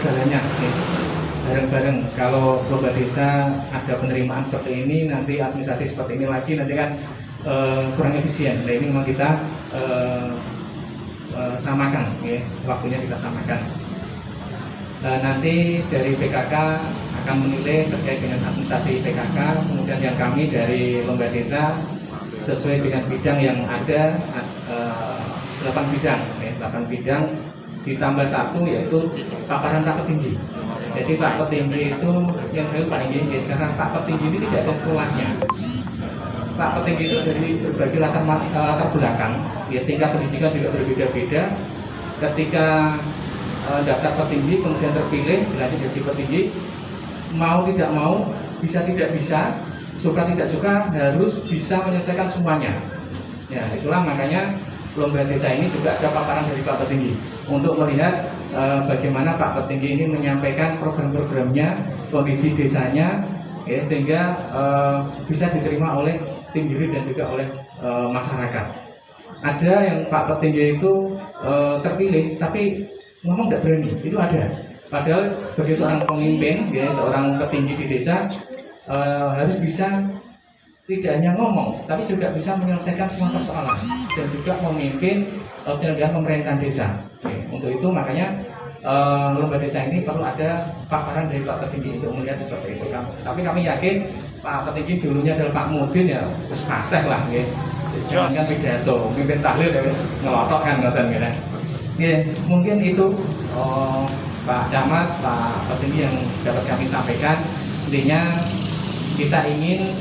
segalanya. Bareng-bareng, kalau lomba desa ada penerimaan seperti ini, nanti administrasi seperti ini lagi, nanti kan kurang efisien. Nah ini memang kita samakan, ya, waktunya kita samakan. Nanti dari PKK akan menilai terkait dengan administrasi PKK, kemudian yang kami dari lomba desa sesuai dengan bidang yang ada, 8 bidang, ya, 8 bidang ditambah 1 yaitu paparan tak petinggi. Jadi Pak Petinggi itu yang saya paling ingin, karena Pak Petinggi ini tidak ada sekolahnya. Pak Petinggi itu dari berbagai latar belakang, ya, tingkat pendidikan juga berbeda-beda. Ketika daftar petinggi kemudian terpilih dilanjut jadi petinggi, mau tidak mau, bisa tidak bisa, suka tidak suka, harus bisa menyelesaikan semuanya. Ya, itulah makanya lomba desa ini juga ada paparan dari Pak Petinggi untuk melihat bagaimana Pak Petinggi ini menyampaikan program-programnya, kondisi desanya, ya, sehingga bisa diterima oleh tim juri dan juga oleh masyarakat. Ada yang Pak Petinggi itu terpilih tapi ngomong tidak berani, itu ada. Padahal sebagai seorang pemimpin, ya, seorang petinggi di desa harus bisa tidak hanya ngomong, tapi juga bisa menyelesaikan semua persoalan dan juga memimpin penyelenggaraan pemerintahan desa. Oke, untuk itu makanya lomba desa ini perlu ada paparan dari Pak Petinggi untuk melihat seperti itu. Tapi kami yakin Pak Petinggi dulunya adalah Pak Mudin, ya terus fasih lah, ya. Jangan kan pidato, mimpin tahlil ya wis ngelotok kan ngoten ya. Ya, mungkin itu Pak Camat, Pak Petinggi yang dapat kami sampaikan. Intinya kita ingin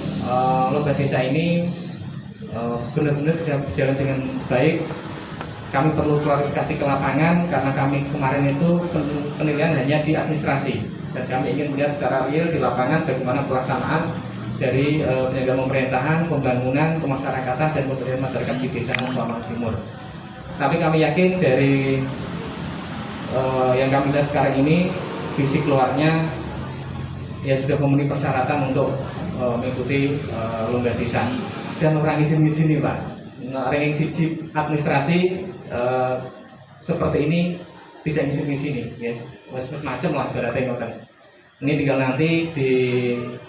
lomba desa ini benar-benar bisa berjalan dengan baik. Kami perlu klarifikasi ke lapangan karena kami kemarin itu penilaian hanya di administrasi, dan kami ingin melihat secara real di lapangan bagaimana pelaksanaan dari penyelenggaraan pemerintahan, pembangunan, kemasyarakatan dan pemberdayaan masyarakat di desa Nusa Timur. Tapi kami yakin dari yang kami lihat sekarang ini, visi keluarnya ya sudah memenuhi persyaratan untuk mengikuti lomba desa. Dan orang izin-izin Pak, ranking siji administrasi seperti ini tidak izin-izin, ya, macam lah berarti ngoten. Ini tinggal nanti di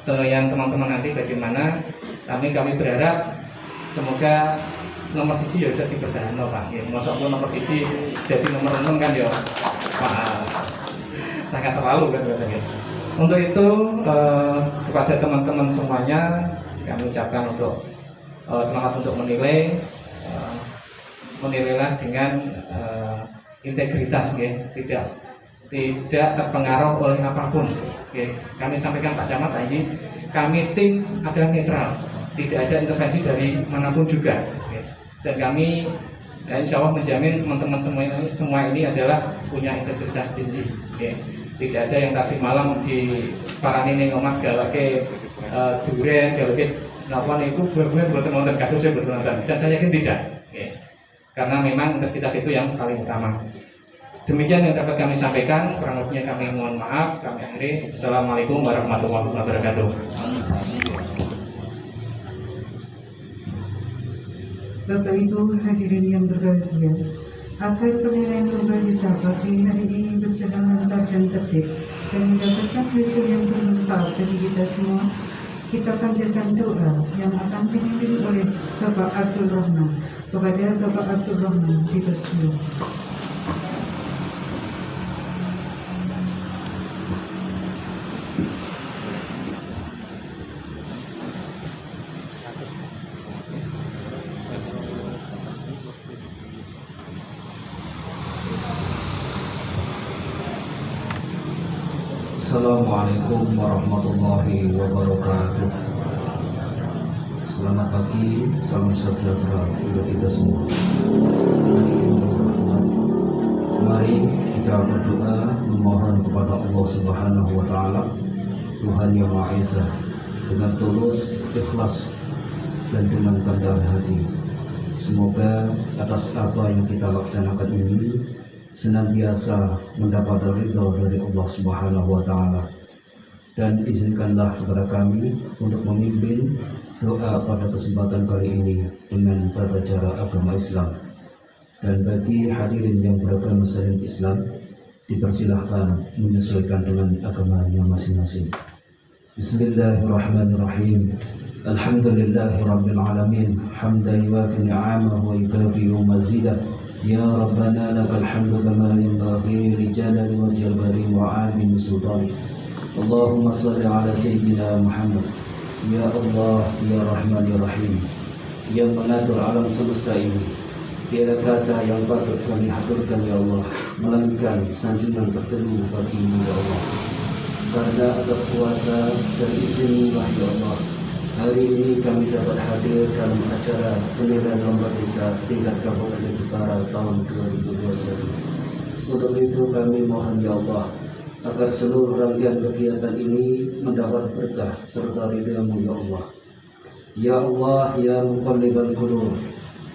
penilaian teman-teman nanti bagaimana. Kami berharap semoga nomor siji ya bisa dipertahankan Pak. Ya, masuk nomor siji jadi nomor 6 kan ya Pak, sangat terlalu kan katanya. Untuk itu kepada teman-teman semuanya kami ucapkan untuk semangat untuk menilai, menilailah dengan integritas, ya, tidak terpengaruh oleh apapun. Ya. Kami sampaikan Pak Camat ini, kami tim adalah netral, tidak ada intervensi dari manapun juga. Ya. Dan kami insya Allah menjamin teman-teman semua ini adalah punya integritas tinggi. Ya. Tidak ada yang tadi malam di parani ning omah galake duren, galake napa niku bener-bener boten wonten kasusnya boten wonten. Dan saya yakin tidak. Ya. Karena memang integritas itu yang paling utama. Demikian yang dapat kami sampaikan, kurang lebihnya kami mohon maaf, kami akhiri. Assalamualaikum warahmatullahi wabarakatuh. Bapak Ibu hadirin yang berbahagia, agar penilaian lomba desa pagi hari ini berjalan lancar dan tertib dan mendapatkan hasil yang bermanfaat bagi kita semua, kita panjatkan doa yang akan dipimpin oleh Bapak Abdul Rahman. Kepada Bapak Abdul Rahman dipersilakan. Assalamualaikum warahmatullahi wabarakatuh. Selamat pagi, salam sejahtera untuk kita semua. Mari kita berdoa memohon kepada Allah Subhanahu wa Ta'ala, Tuhan Yang Maha Esa, dengan tulus, ikhlas, dan dengan kerendahan hati. Semoga atas apa yang kita laksanakan ini senantiasa mendapat ridha dari Allah Subhanahu wa Ta'ala. Dan izinkanlah kepada kami untuk memimpin doa pada kesempatan kali ini dengan tata cara agama Islam. Dan bagi hadirin yang beragama Islam, dipersilahkan menyesuaikan dengan agamanya masing-masing. Bismillahirrahmanirrahim. Alhamdulillahirabbil alamin, hamdan yuwafi ni'amahu wa yukafi'u mazidah. Ya Rabbana lakal hamdu kama yanbaghi li jalali wajhil karim wa 'azimi sultanik. Allahumma shalli ala sayyidina Muhammad. Ya Allah, ya Rahman ya Rahim, yang mengatur alam semesta ini. Tiada kata yang patut kami haturkan ya Allah, melainkan sanjungan tertentu bagimu ya Allah. Karena atas kuasa dan izin-Mu ya Allah, hari ini kami dapat hadir dalam acara penilaian lomba desa tingkat Kabupaten Jepara tahun 2021. Untuk itu kami mohon ya Allah, agar seluruh rangkaian kegiatan ini mendapat berkah serta ridha-Mu ya Allah. Ya Allah, ya muqallibal qulub,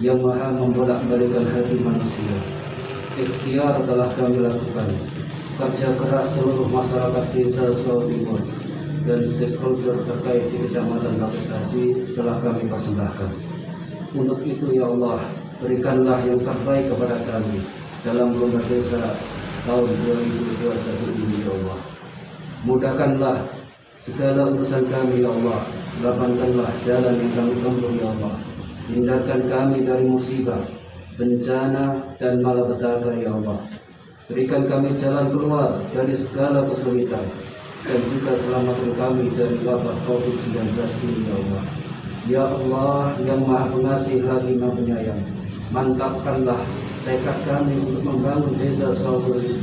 yang maha membolak-balikkan hati manusia, ikhtiar telah kami lakukan. Kerja keras seluruh masyarakat desa Sulawesi Timur dan stakeholder terkait di Kecamatan Bapis Haji telah kami persembahkan. Untuk itu ya Allah, berikanlah yang terbaik kepada kami dalam lomba desa tahun 2021 ini ya Allah. Mudahkanlah segala urusan kami ya Allah, lapangkanlah jalan yang kami tempuh ya Allah. Hindarkan kami dari musibah, bencana, dan malapetaka ya Allah. Berikan kami jalan keluar dari segala kesulitan, dan juga selamatkan kami dari wabah COVID-19 ini ya Allah. Ya Allah yang maha pengasih lagi maha penyayang, mantapkanlah tekad kami untuk membangun desa Sulawesi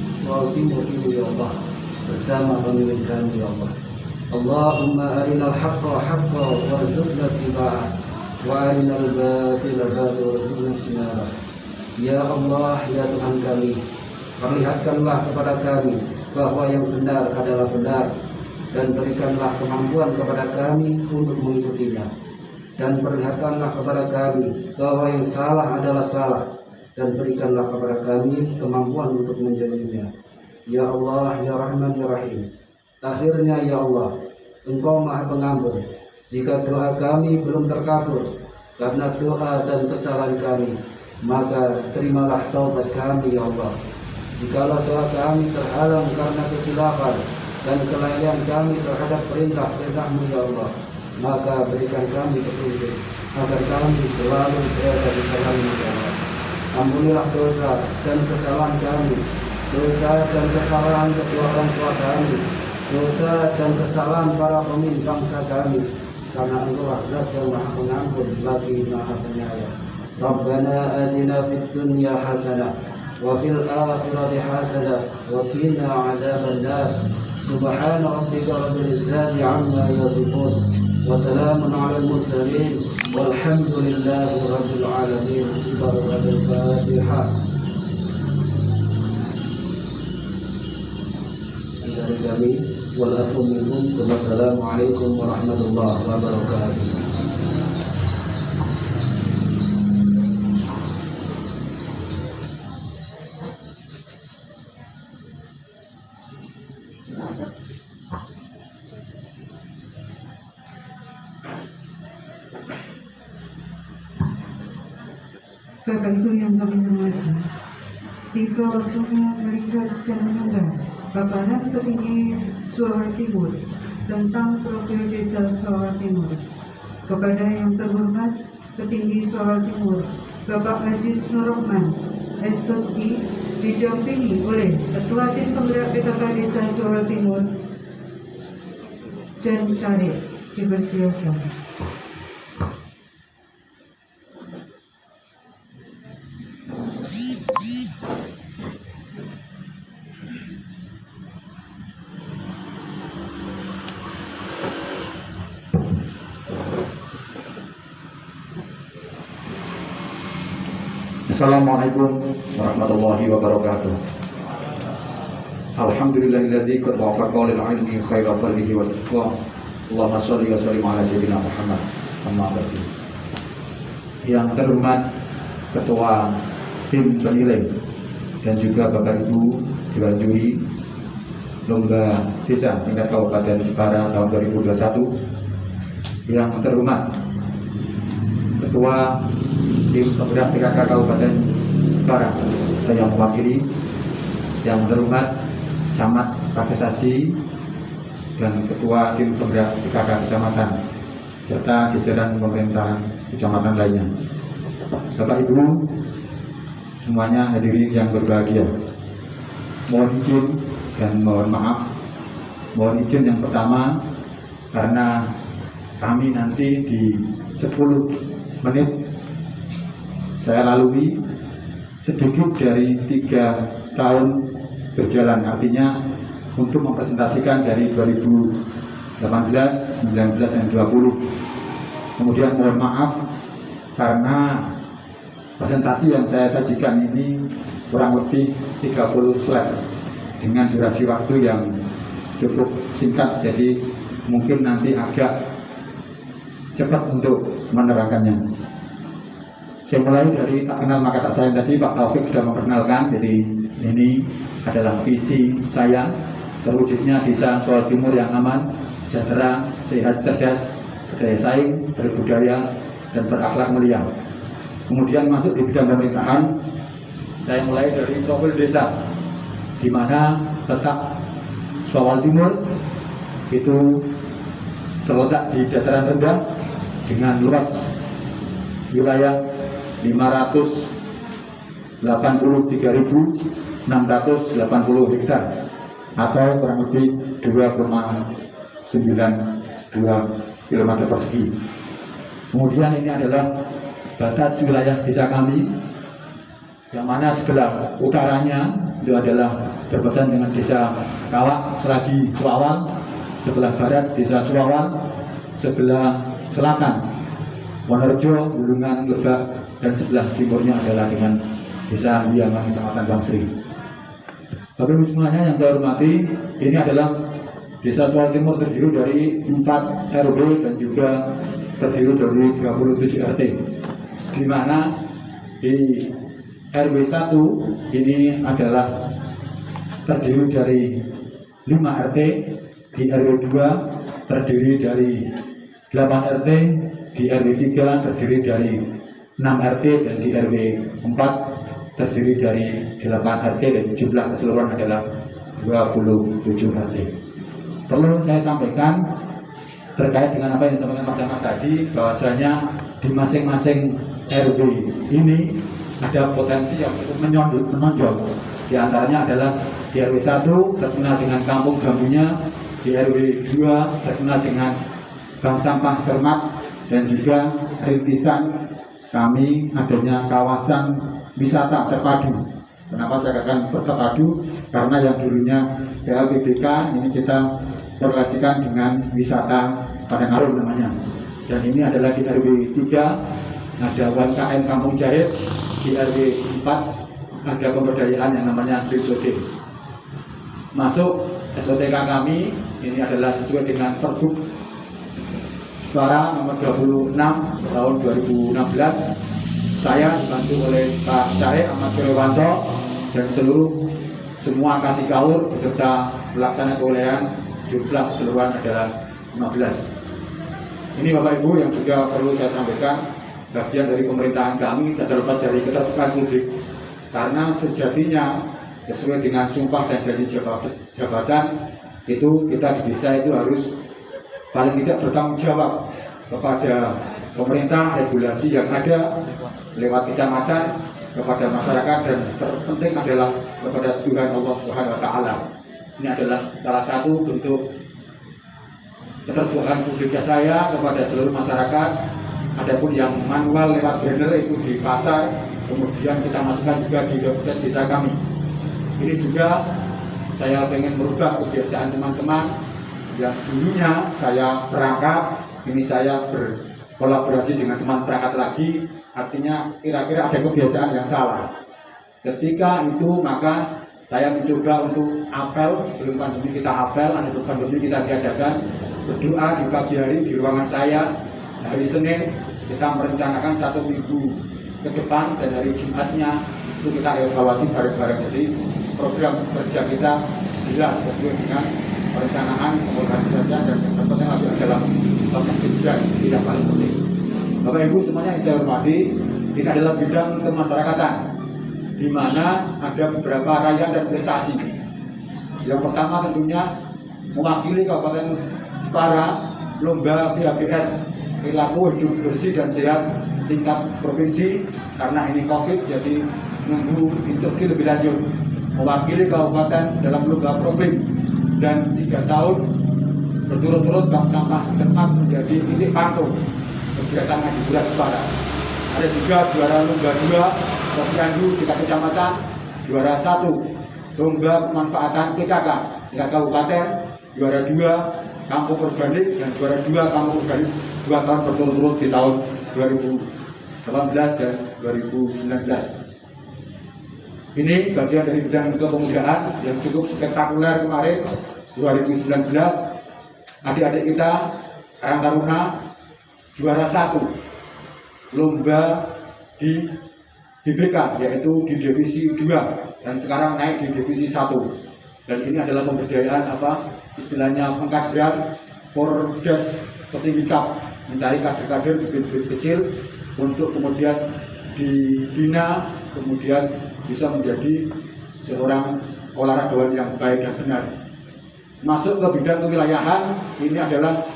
Timur ini ya Allah, bersama pemimpin kami ya Allah. Allahumma arinal haqqa haqqa warzuqna ittiba'ah wa arinal batila batila warzuqna ijtinabah. Ya Allah, ya Tuhan kami, perlihatkanlah kepada kami bahwa yang benar adalah benar, dan berikanlah kemampuan kepada kami untuk mengikutinya, dan perlihatkanlah kepada kami bahwa yang salah adalah salah, dan berikanlah kepada kami kemampuan untuk menjauhinya. Ya Allah, ya Rahman ya Rahim, akhirnya ya Allah, Engkau maha pengampun jika doa kami belum terkabul karena doa dan kesalahan kami, maka terimalah taubat kami ya Allah. Jikalau doa kami terhalang karena kekhilafan dan kelalaian kami terhadap perintah-perintah-Mu ya Allah, maka berikan kami petunjuk agar kami selalu berada di jalan-Mu ya Allah. Ampunilah dosa dan kesalahan kami, dosa dan kesalahan kedua orang tua kami, dosa dan kesalahan para pemimpin bangsa kami, karena Engkau Zat yang maha pengampun lagi maha penyayang. Rabbana atina fid dunya hasanah wa fil akhirati hasanah wa qina adzabannar. Subhana rabbika rabbil izzati amma yasifun wa salamun alal mursalin walhamdulillahi rabbil alamin. Barakatul Fatihah. Dari kami wal afu minkum. Wassalamualaikum warahmatullahi wabarakatuh. Bapak Ibu yang kami hormati, tiba waktunya melihat dan mendengar paparan petinggi Sulawesi Timur tentang profil desa Sulawesi Timur. Kepada yang terhormat petinggi Sulawesi Timur, Bapak Aziz Nur Rahman, SSI, didampingi oleh Ketua Tim Penggerak PKK Desa Sulawesi Timur dan Caleg, dipersilakan. Assalamualaikum warahmatullahi wabarakatuh. Alhamdulillahilladzi qad wafaqa lil ilmi khairal fadlihi wal ikhwan. Allahumma shalli wa sallim ala sayyidina Muhammad. Amma ba'du. Yang terhormat Ketua Tim Penilai dan juga Bapak Ibu Dewan Juri Lomba Desa tingkat Kabupaten Jepara tahun 2021. Yang terhormat Ketua Tim Penggerak PKK Kabupaten Jepara, saya mewakili. Yang terhormat Camat Pagesaji dan Ketua Tim Penggerak PKK Kecamatan serta jajaran pemerintahan kecamatan lainnya. Bapak Ibu semuanya hadirin yang berbahagia, mohon izin dan mohon maaf. Mohon izin yang pertama karena kami nanti di 10 menit saya lalui sedikit dari 3 tahun berjalan, artinya untuk mempresentasikan dari 2018, 19, dan 20. Kemudian mohon maaf karena presentasi yang saya sajikan ini kurang lebih 30 slide dengan durasi waktu yang cukup singkat, jadi mungkin nanti agak cepat untuk menerangkannya. Saya mulai dari tak kenal maka tak sayang tadi. Pak Taufik sudah memperkenalkan, jadi ini adalah visi saya terwujudnya desa Soal Timur yang aman, sejahtera, sehat, cerdas, berdaya saing, berbudaya, dan berakhlak mulia. Kemudian masuk di bidang pemerintahan, saya mulai dari profil desa, di mana letak Soal Timur itu terletak di dataran rendah dengan luas wilayah 583.680 hektar atau kurang lebih 2,92 km persegi. Kemudian ini adalah batas wilayah desa kami, yang mana sebelah utaranya itu adalah berbatasan dengan desa Kawak, Selagi, Suawal, sebelah barat desa Suawal, sebelah selatan Wonorejo, Bulungan, Lebak, dan sebelah timurnya adalah dengan desa Liangan, Kecamatan Bangsri. Bapak Ibu semuanya yang saya hormati, ini adalah desa Soal Timur terdiri dari 4 RW dan juga terdiri dari 37 RT, di mana di RW 1 ini adalah terdiri dari 5 RT, di RW 2 terdiri dari 8 RT, di RW 3 terdiri dari 6 RT, dan di RW 4 terdiri dari 8 RT, dan jumlah keseluruhan adalah 27 RT. Perlu saya sampaikan terkait dengan apa yang disampaikan Pak Camat tadi, bahwasanya di masing-masing RW ini ada potensi yang cukup menonjol. Di antaranya adalah di RW 1 terkenal dengan kampung bambunya, di RW 2 terkenal dengan bank sampah cermat, dan juga rintisan kami adanya kawasan wisata terpadu. Kenapa saya katakan terpadu? Karena yang dulunya PLBBK ini kita korelasikan dengan wisata Padang Arum namanya. Dan ini adalah di RW 3 ada UMKM Kampung Jahit, di RW 4 ada pemberdayaan yang namanya BSOD. Masuk SOTK kami ini adalah sesuai dengan Pergub Suara nomor 26 tahun 2016. Saya dibantu oleh Pak Syahid Ahmad Surewanto dan semua kasih kaur beserta pelaksana kewilayahan, jumlah keseluruhan adalah 15. Ini Bapak Ibu yang juga perlu saya sampaikan, bagian dari pemerintahan kami tidak terlepas dari ketertiban publik, karena sejatinya sesuai dengan sumpah dan janji jabatan itu kita di desa itu harus paling tidak bertanggung jawab kepada pemerintah, regulasi yang ada lewat kecamatan, kepada masyarakat, dan terpenting adalah kepada Tuhan Allah Subhanahu wa Ta'ala. Ini adalah salah satu bentuk keterbukaan publiknya saya kepada seluruh masyarakat. Adapun yang manual lewat banner itu di pasar, kemudian kita masukkan juga di website desa kami. Ini juga saya ingin merubah kebiasaan teman-teman yang dulunya saya perangkat, ini saya berkolaborasi dengan teman perangkat lagi, artinya kira-kira ada kebiasaan yang salah. Ketika itu maka saya mencoba untuk apel, sebelum pandemi kita apel, ada pandemi kita diadakan berdoa di pagi hari di ruangan saya. Hari Senin kita merencanakan 1 minggu ke depan, dan hari Jumatnya itu kita evaluasi bareng-bareng. Jadi program kerja kita jelas sesuai dengan perencanaan, pengorganisasian, dan yang terpenting lagi adalah logistik juga tidak paling penting. Bapak Ibu semuanya yang saya hormati, ini adalah bidang kemasyarakatan, di mana ada beberapa raihan dan prestasi Yang pertama tentunya mewakili Kabupaten Jepara, lomba PHBS perilaku hidup bersih dan sehat tingkat provinsi. Karena ini COVID, jadi menunggu instruksi lebih lanjut. Mewakili kabupaten dalam lomba problem, dan 3 tahun berturut-turut bank sampah Cermat menjadi titik pantau kegiatan ngaji bulan Jepara. Ada juga juara lomba 2 posyandu tingkat kecamatan, juara 1 lomba pemanfaatan PKK tingkat kabupaten, juara 2 kampung organik, dan juara 2 kampung organik 2 tahun berturut-turut di tahun 2018 dan 2019. Ini bagian dari bidang kepemudaan yang cukup spektakuler kemarin 2019. Adik-adik kita Karang Taruna juara 1 lomba di DBK, yaitu di divisi 2, dan sekarang naik di divisi 1. Dan ini adalah pemberdayaan istilahnya pengkaderan Pordes Petinggi Cup, mencari kader-kader bibit-bibit kecil untuk kemudian dibina, kemudian bisa menjadi seorang olahragawan yang baik dan benar. Masuk ke bidang kewilayahan, ini adalah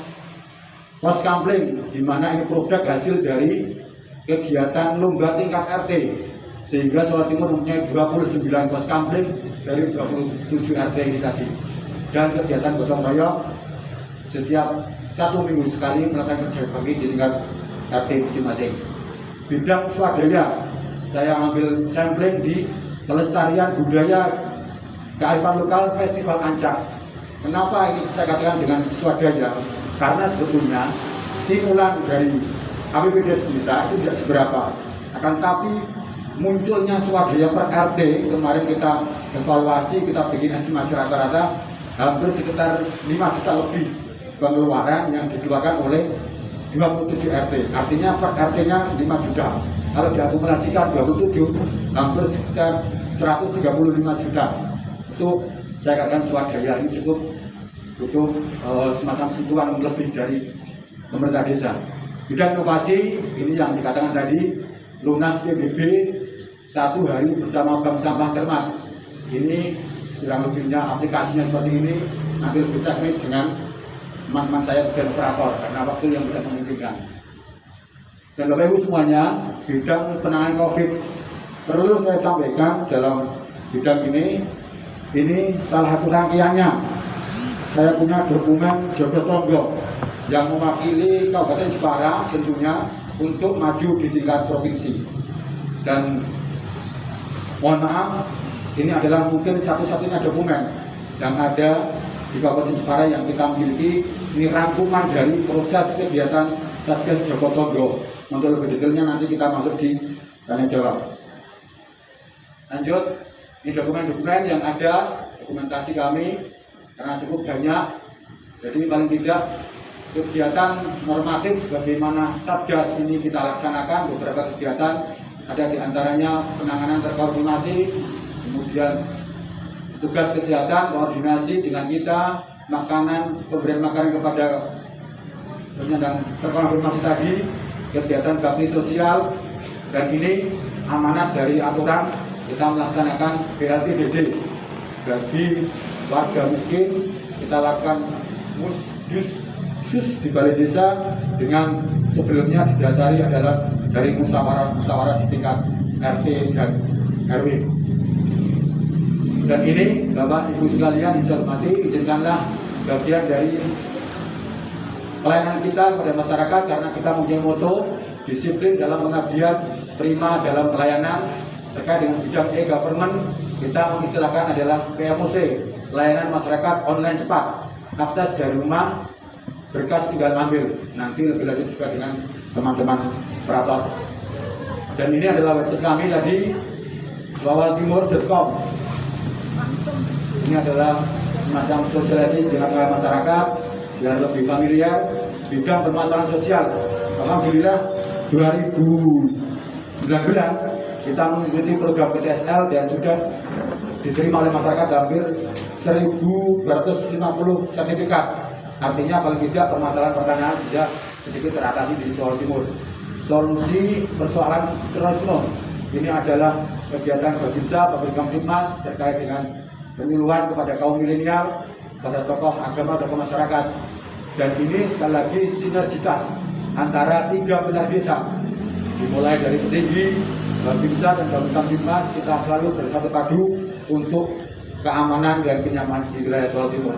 pos kampling, di mana ini produk hasil dari kegiatan lomba tingkat RT, sehingga Jawa Timur mempunyai 29 pos kampling dari 27 RT ini tadi. Dan kegiatan gotong royong setiap 1 minggu sekali melakukan kerja bakti di tingkat RT masing-masing. Bidang swadaya, saya ambil sampling di pelestarian budaya kearifan lokal Festival Ancak. Kenapa ini saya katakan dengan swadaya? Karena sebetulnya stimulan dari APBD desa itu tidak seberapa. Akan tapi munculnya swadaya per RT, kemarin kita evaluasi, kita bikin estimasi rata-rata hampir sekitar 5 juta lebih pengeluaran yang dikeluarkan oleh 27 RT. Artinya per RT-nya 5 juta. Kalau diakumulasikan 27, hampir sekitar 135 juta. Itu saya katakan swadaya ini cukup butuh semacam sentuhan lebih dari pemerintah desa. Bidang inovasi, ini yang dikatakan tadi, lunas PBB 1 hari bersama Bank Sampah Cermat. Ini kurang lebihnya aplikasinya seperti ini, nanti lebih teknis dengan teman-teman saya dan operator, karena waktu yang tidak memungkinkan. Dan Bapak Ibu semuanya, bidang penanganan COVID perlu saya sampaikan dalam bidang ini salah satu rangkaiannya. Saya punya dokumen Jodoh Tonggo yang mewakili Kabupaten Jepara tentunya untuk maju di tingkat provinsi. Dan mohon maaf, ini adalah mungkin satu-satunya dokumen yang ada di Kabupaten Jepara yang kita miliki. Ini rangkuman dari proses kegiatan Satgas Jodoh Tonggo. Untuk lebih detailnya nanti kita masuk di tanya jawab. Lanjut, ini dokumen-dokumen yang ada, dokumentasi kami karena cukup banyak. Jadi paling tidak kegiatan normatif sebagaimana Satgas ini kita laksanakan, beberapa kegiatan ada di antaranya penanganan terkoordinasi, kemudian tugas kesehatan koordinasi dengan kita, makanan, pemberian makanan kepada penyandang terkonfirmasi tadi, kegiatan bakti sosial, dan ini amanat dari aturan kita melaksanakan BLTDD bagi warga miskin. Kita lakukan sus di balai desa dengan sebelumnya didasari adalah dari musyawarah di tingkat RT dan RW. Dan ini Bapak Ibu sekalian yang saya hormati, izinkanlah bagian dari pelayanan kita kepada masyarakat, karena kita mempunyai moto disiplin dalam pengabdian, prima dalam pelayanan. Terkait dengan bidang e-government, kita mengistilahkan adalah PMOC, pelayanan masyarakat online cepat, akses dari rumah, berkas tinggal ambil. Nanti lebih lanjut juga dengan teman-teman operator. Dan ini adalah website kami tadi, wawaltimur.com. Ini adalah semacam sosialisasi dengan masyarakat biar lebih familiar bidang permasalahan sosial. Alhamdulillah 2019 kita mengikuti program PTSL dan sudah diterima oleh masyarakat hampir 1.250 sertifikat. Artinya paling tidak permasalahan pertanyaan bisa sedikit teratasi di Jawa Timur. Solusi persoalan terorisme, ini adalah kegiatan Babinsa, Babin Kamtipmas terkait dengan penyuluhan kepada kaum milenial, pada tokoh agama, tokoh masyarakat. Dan ini sekali lagi sinergitas antara 3 pilar desa, dimulai dari petinggi, Babinsa dan Babinmas, kita selalu bersatu padu untuk keamanan dan kenyamanan di wilayah Solo Timur.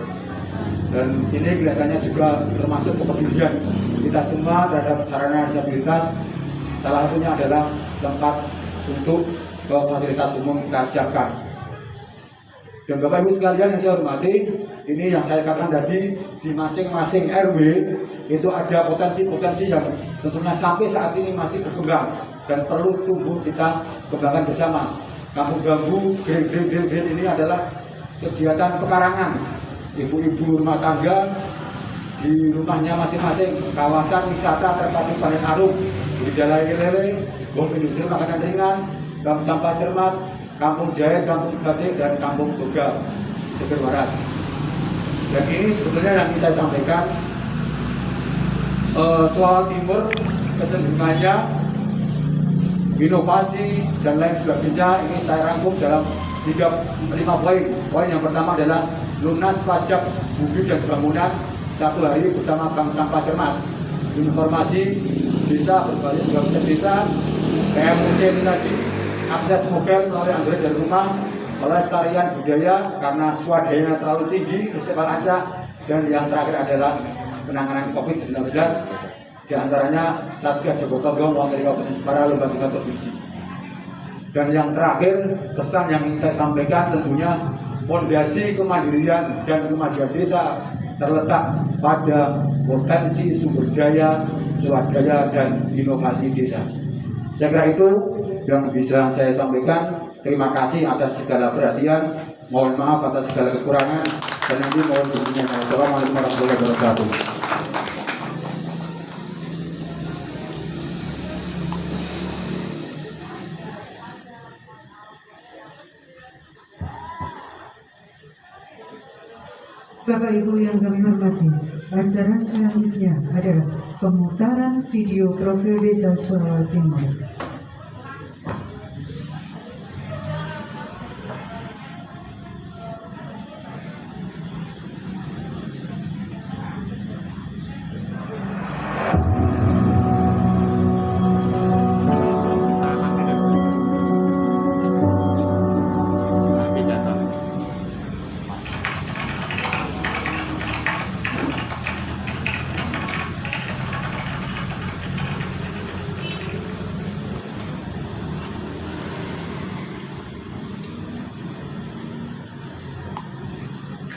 Dan ini kelihatannya juga termasuk kepedulian kita semua terhadap sarana disabilitas. Salah satunya adalah tempat untuk fasilitas umum kita siapkan. Dan Bapak Ibu sekalian yang saya hormati, ini yang saya katakan tadi, di masing-masing RW itu ada potensi-potensi yang tentunya sampai saat ini masih berkembang dan perlu tumbuh kita kembangkan bersama. Kampung Bambu Green ini adalah kegiatan pekarangan ibu-ibu rumah tangga di rumahnya masing-masing, kawasan wisata terpadu panen arum, budidaya lele, industri makanan ringan, bank sampah cermat, kampung jahit, kampung batik, dan kampung toga Seger Waras. Dan ini sebetulnya yang ingin saya sampaikan, soal timur kecenderungannya, inovasi dan lain sebagainya, ini saya rangkum dalam 5 poin. Poin yang pertama adalah lunas pajak bumi dan bangunan 1 hari bersama bank sampah cermat. Informasi desa berbasis website desa, kayak museum tadi, akses mobil melalui Android dari rumah, pelestarian budaya karena swadayanya terlalu tinggi, festival acak, dan yang terakhir adalah penanganan COVID-19, diantaranya Satgas Joko Tonggo mewakili Kabupaten Jepara, lembaga provinsi. Dan yang terakhir, pesan yang ingin saya sampaikan tentunya fondasi kemandirian dan kemajuan desa terletak pada potensi sumber daya, swadaya, dan inovasi desa. Saya kira itu yang bisa saya sampaikan. Terima kasih atas segala perhatian. Mohon maaf atas segala kekurangan. Dan nanti mohon dukungannya. Wassalamualaikum warahmatullahi wabarakatuh. Bapak Ibu yang kami hormati, acara selanjutnya adalah pemutaran video profil Desa Solo Timur.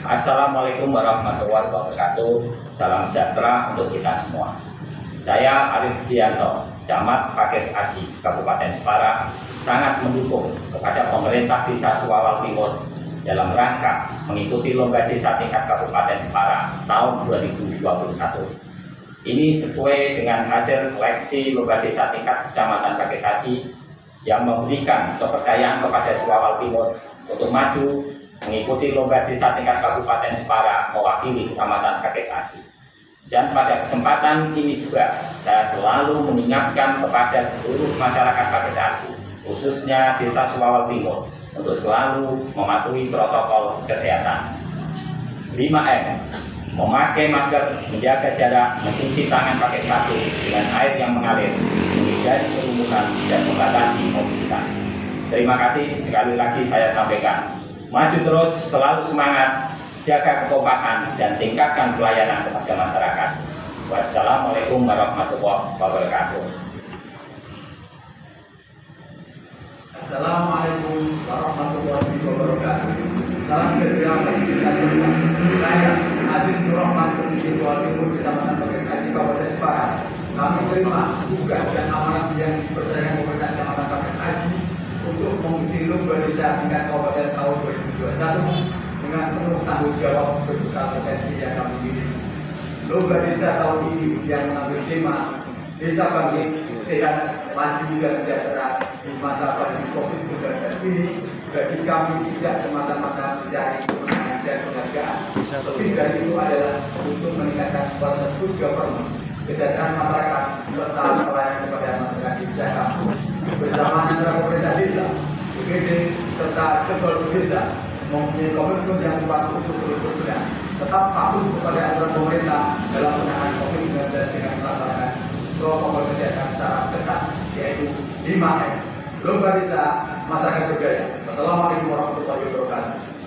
Assalamualaikum warahmatullahi wabarakatuh. Salam sejahtera untuk kita semua. Saya Arif Dianto, Camat Pakis Aji, Kabupaten Jepara, sangat mendukung kepada pemerintah Desa Suwawal Timur dalam rangka mengikuti Lomba Desa tingkat Kabupaten Jepara tahun 2021. Ini sesuai dengan hasil seleksi Lomba Desa tingkat Kecamatan Pakis Aji yang memberikan kepercayaan kepada Suwawal Timur untuk maju mengikuti Lomba Desa tingkat Kabupaten Jepara mewakili Kecamatan Pakis Aji. Dan pada kesempatan ini juga saya selalu mengingatkan kepada seluruh masyarakat Pakis Aji, khususnya Desa Suwawal Timur, untuk selalu mematuhi protokol kesehatan. 5M, memakai masker, menjaga jarak, mencuci tangan pakai sabun dengan air yang mengalir, menghindari kerumunan, dan membatasi mobilitas. Terima kasih sekali lagi saya sampaikan. Maju terus, selalu semangat, jaga kekompakan, dan tingkatkan pelayanan kepada masyarakat. Wassalamualaikum warahmatullahi wabarakatuh. Assalamualaikum warahmatullahi wabarakatuh. Salam sejahtera bagi kita semua. Saya Aziz Nur Rahman, Petinggi Suwawal Timur, Kecamatan Pakis Aji, Kabupaten Jepara. Kami terima tugas dan amanat yang dipercayakan pemerintah Kecamatan Pakis Aji untuk mengikuti Lomba Desa tingkat Kabupaten tahun 2021 dengan penuh tanggung jawab berbekal potensi yang kami miliki. Lomba Desa tahun ini yang mengambil tema Desa Bangkit, Sehat, Maju, dan Sejahtera di masa pandemi COVID-19 ini. Bagi kami tidak semata-mata mencari kemenangan dan penghargaan. Lebih dari itu adalah untuk meningkatkan kualitas good government, kesejahteraan masyarakat, serta pelayanan kepada masyarakat di desa. Bersama antara pemerintah desa, BPD, serta stakeholder desa, mempunyai komitmen yang kuat untuk terus berbenah, tetap patuh kepada aturan pemerintah dalam penanganan COVID-19 dengan melaksanakan protokol kesehatan secara ketat, yaitu 5M. Lomba Desa Masyarakat Bergaya. Wassalamualaikum warahmatullahi wabarakatuh.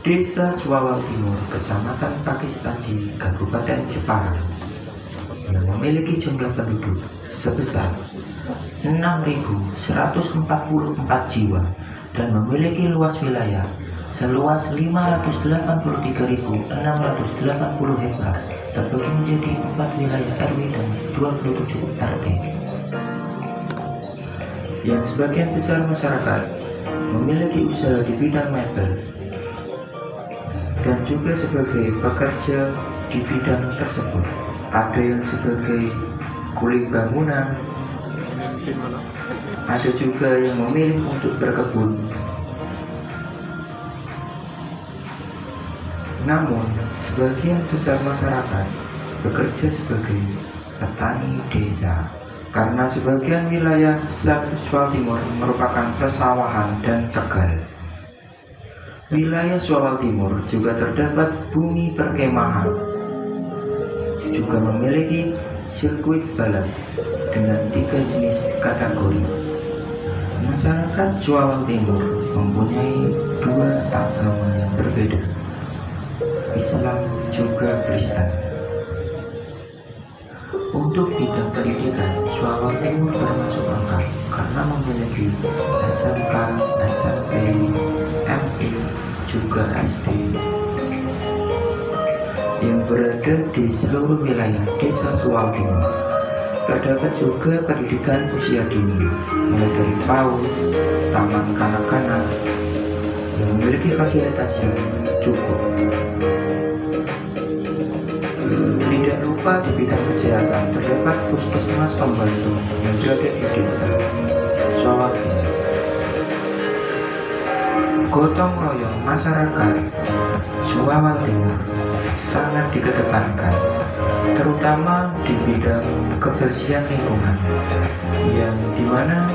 Desa Suawal Timur, Kecamatan Pakis Aji, Kabupaten Jepara, yang memiliki jumlah penduduk sebesar 6.144 jiwa dan memiliki luas wilayah seluas 583.680 hektar, terbagi menjadi 4 wilayah RW dan 27 RT. Yang sebagian besar masyarakat memiliki usaha di bidang mebel dan juga sebagai pekerja di bidang tersebut. Ada yang sebagai kuli bangunan, ada juga yang memilih untuk berkebun. Namun, sebagian besar masyarakat bekerja sebagai petani desa karena sebagian wilayah besar Suawal Timur merupakan persawahan dan tegal. Wilayah Suawal Timur juga terdapat bumi perkemahan, juga memiliki sirkuit balap dengan 3 jenis kategori. Masyarakat Suawal Timur mempunyai 2 agama yang berbeda, Islam juga Kristen. Untuk bidang pendidikan, Suawal Timur termasuk lengkap karena memiliki SMK, SMP, MI, juga SD yang berada di seluruh wilayah Desa Suawal Timur. Terdapat juga pendidikan usia dini, mulai dari PAUD, taman kanak-kanak, yang memiliki fasilitas yang cukup. Tidak lupa di bidang kesehatan terdapat puskesmas pembantu yang berada di Desa Suawal Timur. Gotong royong masyarakat Suawal Timur sangat dikedepankan, terutama di bidang kebersihan lingkungan, yang dimana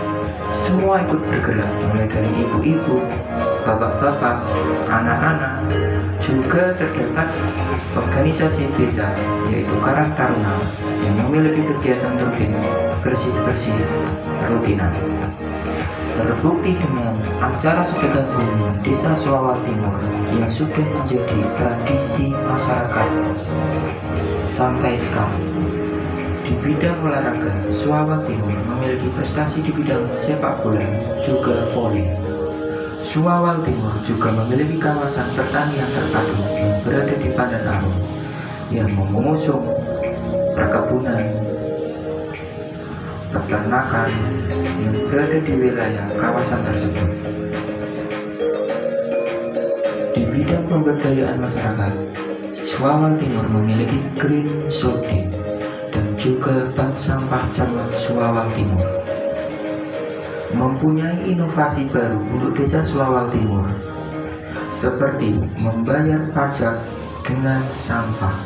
semua ikut bergerak, mulai dari ibu-ibu, bapak-bapak, anak-anak. Juga terdapat organisasi desa, yaitu Karang Taruna, yang memiliki kegiatan rutin bersih-bersih rutinan. Terbukti dengan acara sedekah bumi Desa Suawal Timur yang sudah menjadi tradisi masyarakat sampai sekarang. Di bidang olahraga, Suawal Timur memiliki prestasi di bidang sepak bola, juga voli. Suawal Timur juga memiliki kawasan pertanian terpadu yang berada di Pandan Arum, yang mengusung perkebunan, peternakan yang berada di wilayah kawasan tersebut. Di bidang pemberdayaan masyarakat, Suawal Timur memiliki Green Sorting dan juga Bank Sampah Cermat Suawal Timur. Mempunyai inovasi baru untuk Desa Suawal Timur, seperti membayar pajak dengan sampah.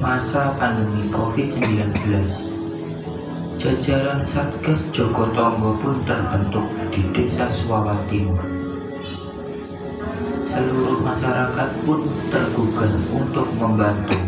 Masa pandemi COVID-19, jajaran Satgas Joko Tonggo pun terbentuk di Desa Suawal Timur. Seluruh masyarakat pun tergugah untuk membantu.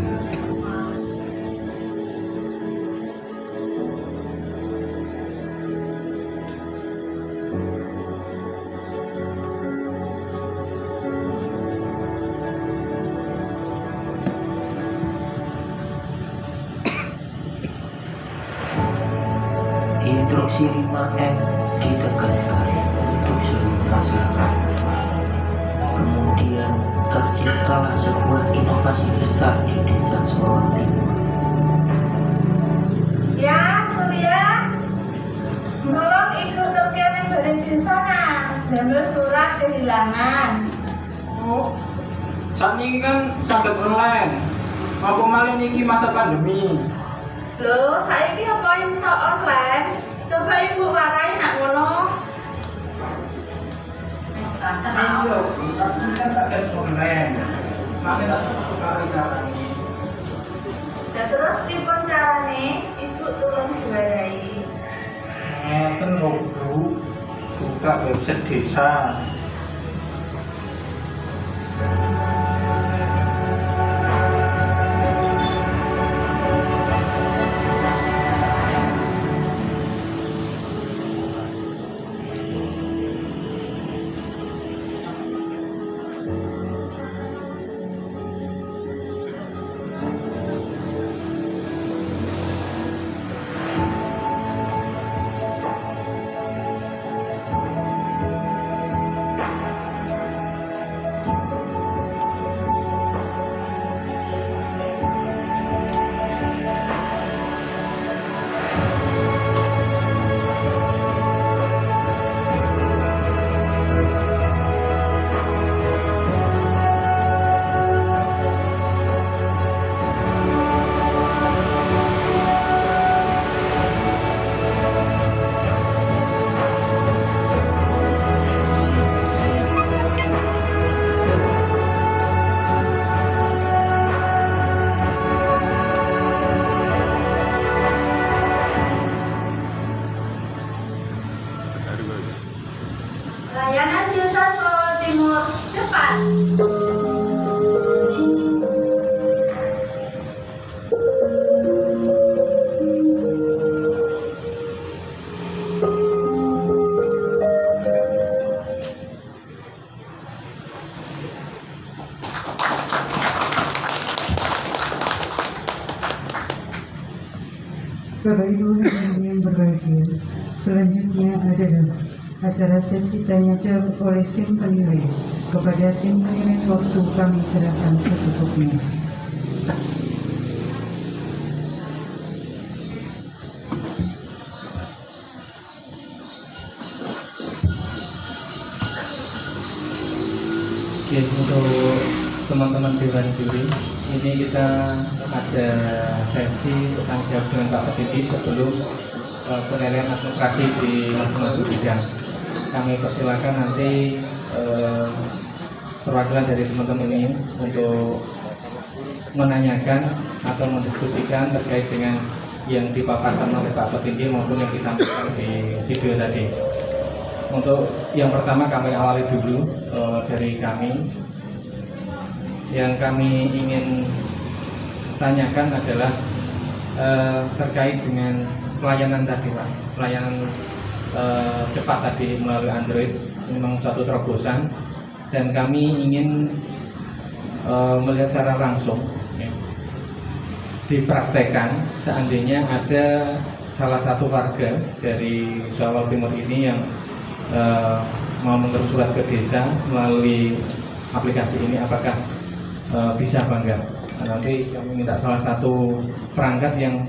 Instruksi 5M ditegaskan untuk seluruh masyarakat. Kemudian terciptalah sebuah inovasi besar di Desa Suawal Timur. Ya, Surya, tolong ikut terkene dari desa jamur surat kehilangan. Oh, saat ini kan saged online. Apa malih niki masa pandemi? Loh, saiki apa iso online? Coba ibu warai nak ngono. Iya, saat ini kan saged online. Makanya tak suka kali caranya. Ya terus tipe Manten Robu buka website desa. Layanan desa Solo Timur cepat. Bapak Ibu hadirin yang berbahagia, selanjutnya adalah acara sesi tanya jawab oleh tim penilai. Kepada tim penilai waktu kami serahkan secukupnya. Oke, untuk teman-teman dewan juri, ini kita ada sesi tentang jawab dengan Pak Petiti sebelum penilaian administrasi di masing-masing bidang. Kami persilakan nanti perwakilan dari teman-teman ini untuk menanyakan atau mendiskusikan terkait dengan yang dipaparkan oleh Pak Petiti maupun yang ditampilkan di video tadi. Untuk yang pertama kami awali dulu dari kami. Yang kami ingin tanyakan adalah terkait dengan pelayanan tadi Pak. Pelayanan cepat tadi melalui Android memang suatu terobosan dan kami ingin melihat secara langsung ya, dipraktekkan seandainya ada salah satu warga dari Solo Timur ini yang mau menulis surat ke desa melalui aplikasi ini, apakah bisa apa enggak? Nah, nanti kami minta salah satu perangkat yang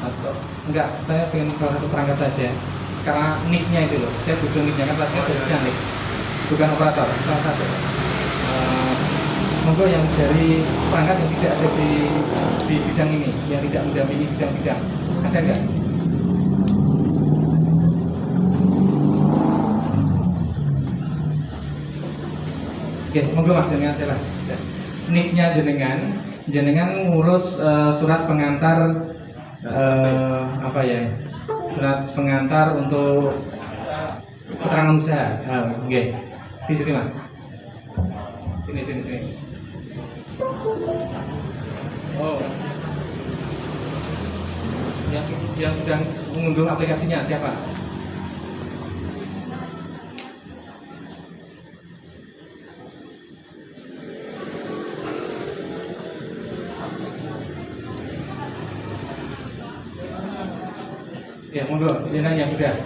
atau enggak, saya pengen salah satu perangkat saja karena nicknya itu loh, saya butuh nicknya kan tadinya harusnya nick, bukan operator, salah satu. Monggo yang dari perangkat yang tidak ada di bidang ini, yang tidak mendampingi bidang-bidang, ada enggak? Oke, monggo Mas jenengan salah. Nicknya jenengan ngurus surat pengantar apa ya? Surat pengantar untuk keterangan usaha. Oke. Di sini Mas. Sini. Oh. Yang sudah mengunduh aplikasinya siapa? Ya, monggo, yang sudah.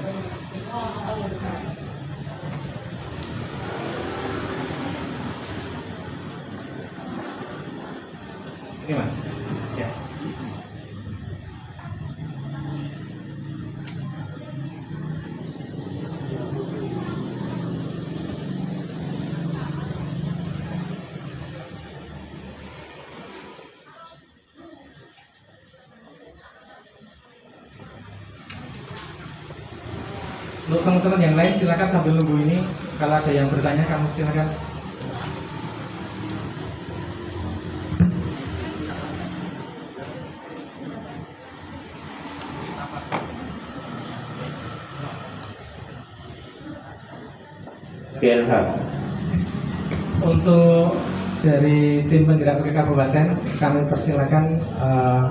Ini Mas. Ya. Untuk teman-teman yang lain silakan sambil nunggu ini, kalau ada yang bertanya kamu silakan. PLH. Untuk dari tim penggerak PKK Kabupaten, kami persilakan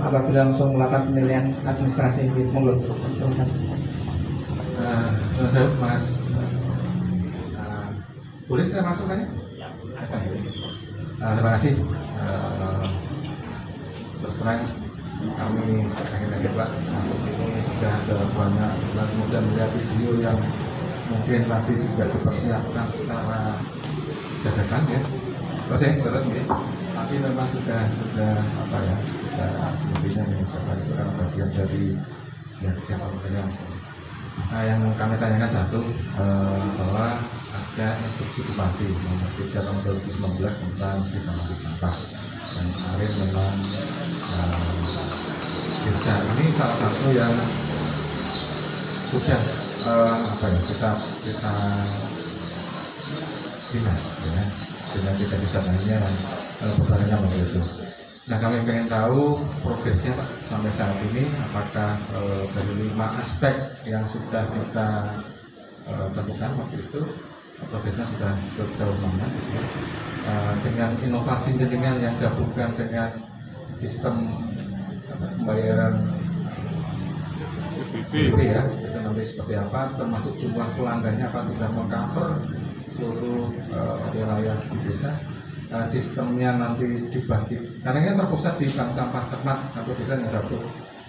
apabila langsung melakukan penilaian administrasi. Monggo, silakan. Mas, boleh saya masuk tanya? Terima kasih. Terus terang kami kaget Pak masuk sini sudah ada banyak, dan kemudian melihat video yang mungkin tadi juga dipersiapkan secara dadakan ya. Terus ya. Tapi memang sudah apa ya? Sudah semestinya misalkan itu kan bagian dari yang siapa yang. Nah, yang kami tanyakan satu bahwa ada instruksi Bupati nomor 3 tahun 2019 tentang desa wisata, dan kemarin memang desa ini salah satu yang sudah apa ya kita bina ya, dengan kita bisa nanya pertanyaannya begitu. Nah, kami ingin tahu progresnya Pak sampai saat ini, apakah dari 5 aspek yang sudah kita tentukan waktu itu progresnya sudah sejauh mana ya? Dengan inovasi jenengan yang gabungkan dengan sistem pembayaran PPP ya, itu nanti seperti apa, termasuk jumlah pelanggannya apa sudah meng-cover seluruh wilayah di desa. Sistemnya nanti dibagi, karena ini terpusat di bank sampah cermat satu desa yang satu.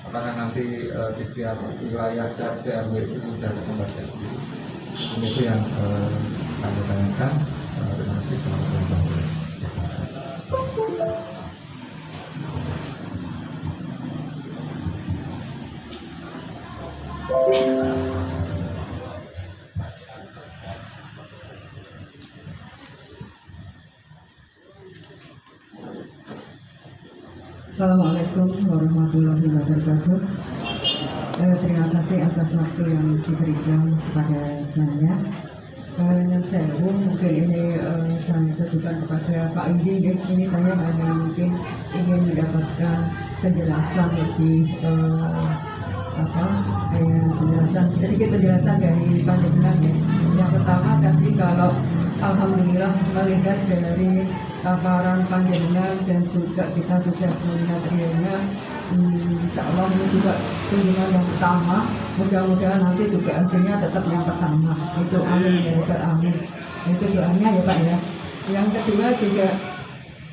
Apakah nanti di setiap wilayah RT RW itu sudah ada pembagian sendiri? Itu yang kami tanyakan. Terima kasih. Selamat datang. Assalamualaikum warahmatullahi wabarakatuh. Terima kasih atas waktu yang diberikan kepada saya. Yang saya mungkin ini saya tujukan kepada Pak Indi. Ini saya hanya mungkin ingin mendapatkan penjelasan lebih sedikit penjelasan dari panjenengan ya. Yang pertama tadi kalau alhamdulillah melihat dari paparan panjenengan dan juga kita sudah melihat realnya, insya Allah ini juga kunjungan yang pertama, mudah-mudahan nanti juga hasilnya tetap yang pertama. Itu amin ya, amin. Itu doanya ya Pak ya. Yang kedua juga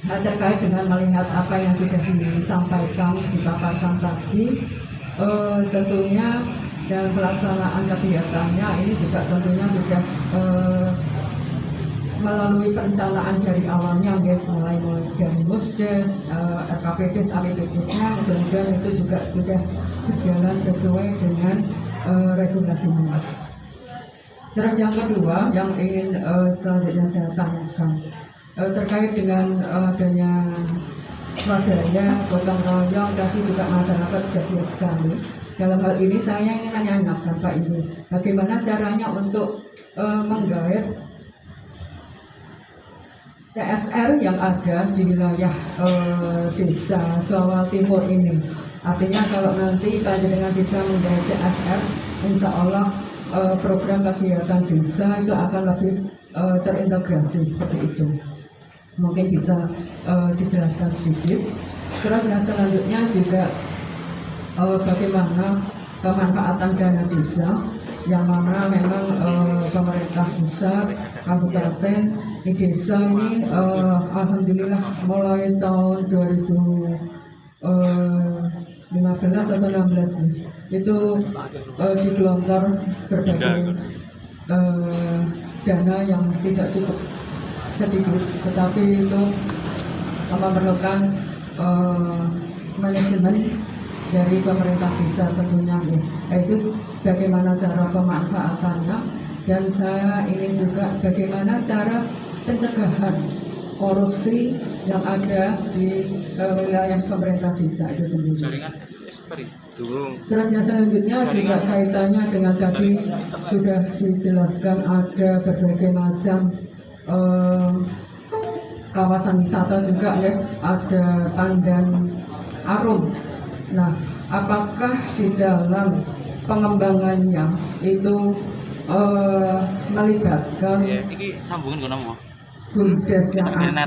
terkait dengan melihat apa yang sudah disampaikan, dipaparkan tadi, tentunya dan pelaksanaan kegiatannya ini juga tentunya sudah melalui perencanaan dari awalnya, mulai dari Musdes, RKPDes, APBDes-nya, mudah-mudahan itu juga sudah berjalan sesuai dengan regulasinya. Terus yang kedua yang ingin selanjutnya saya tanyakan terkait dengan adanya swadaya, gotong royong, tadi juga masyarakat sudah lihat sekali. Dalam hal ini saya ingin menanyakan Pak Ibu, bagaimana caranya untuk menggait CSR yang ada di wilayah desa Sawal Timur ini. Artinya kalau nanti panjenengan bisa menggait CSR, insya Allah program kegiatan desa itu akan lebih terintegrasi seperti itu. Mungkin bisa dijelaskan sedikit. Terus yang selanjutnya juga bagaimana pemanfaatan dana desa yang mana memang pemerintah pusat, kabupaten, di desa ini alhamdulillah mulai tahun 2015 atau 16 itu digelontor berbagai dana yang tidak cukup sedikit, tetapi itu memerlukan manajemen dari pemerintah desa tentunya ya. Itu bagaimana cara pemanfaatannya, dan saya ingin juga bagaimana cara pencegahan korupsi yang ada di wilayah pemerintah desa itu sendiri. Terus yang selanjutnya juga kaitannya dengan tadi sudah dijelaskan ada berbagai macam kawasan wisata juga ya, ada Pandan Arum. Nah, apakah di dalam pengembangannya itu melibatkan Iki sambungan kok napa? BUMDes yang ada